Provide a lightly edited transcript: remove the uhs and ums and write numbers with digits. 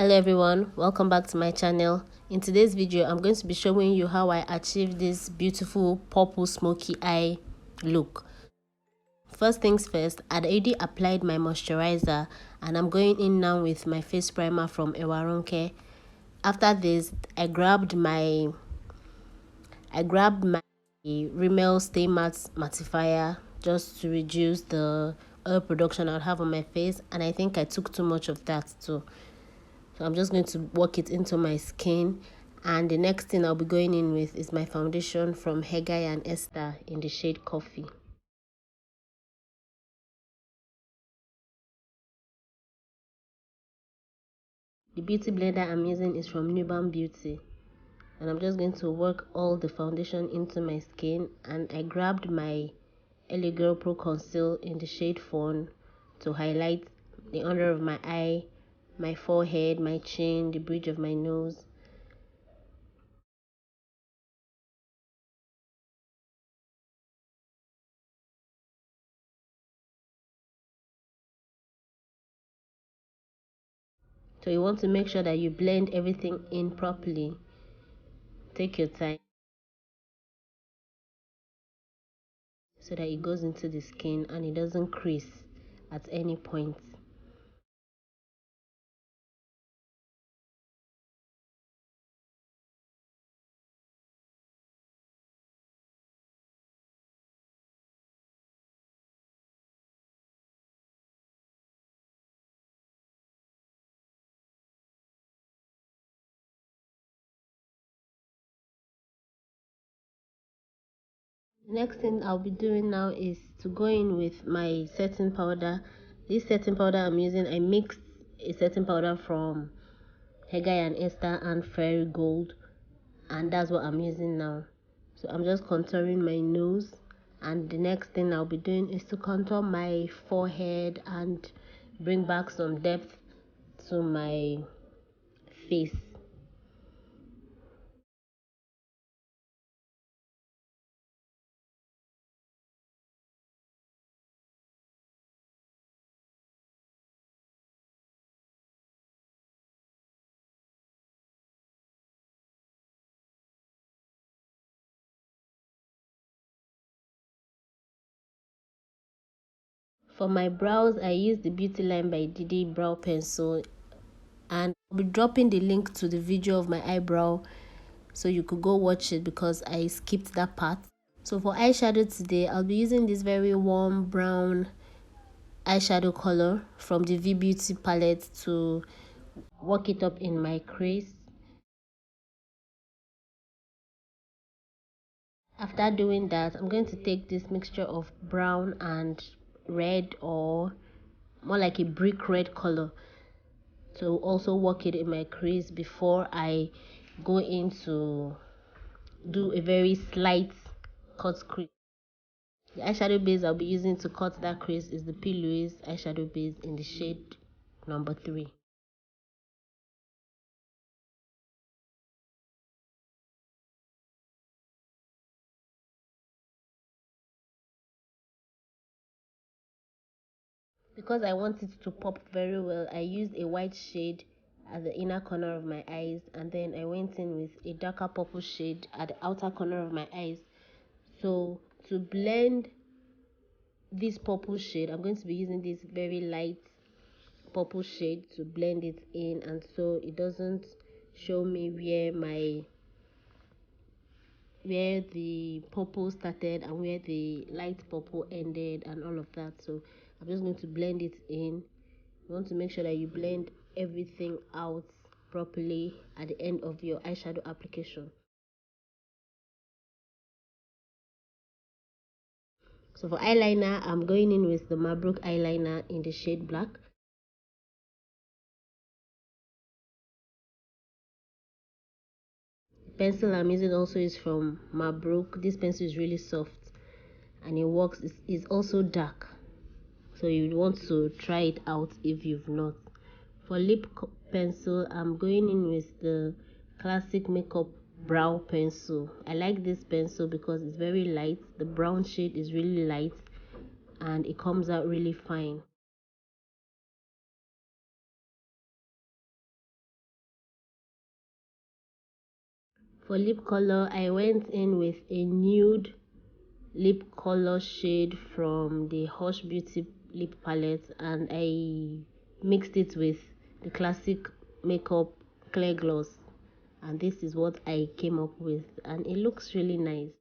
Hello everyone, welcome back to my channel. In today's video I'm going to be showing you how I achieved this beautiful purple smoky eye look. First things first, I'd already applied my moisturizer and I'm going in now with my face primer from Ewaronke. After this, I grabbed my Rimmel Stay Matte mattifier just to reduce the oil production I'd have on my face, and I think I took too much of that too. So I'm just going to work it into my skin, and the next thing I'll be going in with is my foundation from Hegai Esther in the shade Coffee. The beauty blender I'm using is from Nuban Beauty, and I'm just going to work all the foundation into my skin, and I grabbed my L.A Girl Concealer in the shade Fawn to highlight the under of my eye, my forehead, my chin, the bridge of my nose. So you want to make sure that you blend everything in properly. Take your time so that it goes into the skin and it doesn't crease at any point. Next thing I'll be doing now is to go in with my setting powder. This setting powder I'm using, I mixed a setting powder from Hegai Esther and Fayre Gold, and that's what I'm using now. So I'm just contouring my nose, and the next thing I'll be doing is to contour my forehead and bring back some depth to my face. For my brows, I use the Beautylinebydidi brow pencil, and I'll be dropping the link to the video of my eyebrow so you could go watch it because I skipped that part. So for eyeshadow today, I'll be using this very warm brown eyeshadow color from the V Beauty palette to work it up in my crease. After doing that, I'm going to take this mixture of brown and red, or more like a brick red color, to also work it in my crease before I go into do a very slight cut crease. The eyeshadow base I'll be using to cut that crease is the P. Louise eyeshadow base in the shade number 3. Because I want it to pop very well, I used a white shade at the inner corner of my eyes, and then I went in with a darker purple shade at the outer corner of my eyes. So to blend this purple shade, I'm going to be using this very light purple shade to blend it in, and so it doesn't show me where the purple started and where the light purple ended and all of that. So I'm just going to blend it in. You want to make sure that you blend everything out properly at the end of your eyeshadow application. So for eyeliner, I'm going in with the Mabrook eyeliner in the shade black. The pencil I'm using also is from Mabrook. This pencil is really soft and it works. It's also dark, so you want to try it out if you've not. For lip pencil, I'm going in with the classic makeup brow pencil. I like this pencil because it's very light. The brown shade is really light and it comes out really fine. For lip color, I went in with a nude lip color shade from the Hush Beauty lip palette, and I mixed it with the classic makeup clear gloss, and this is what I came up with, and it looks really nice.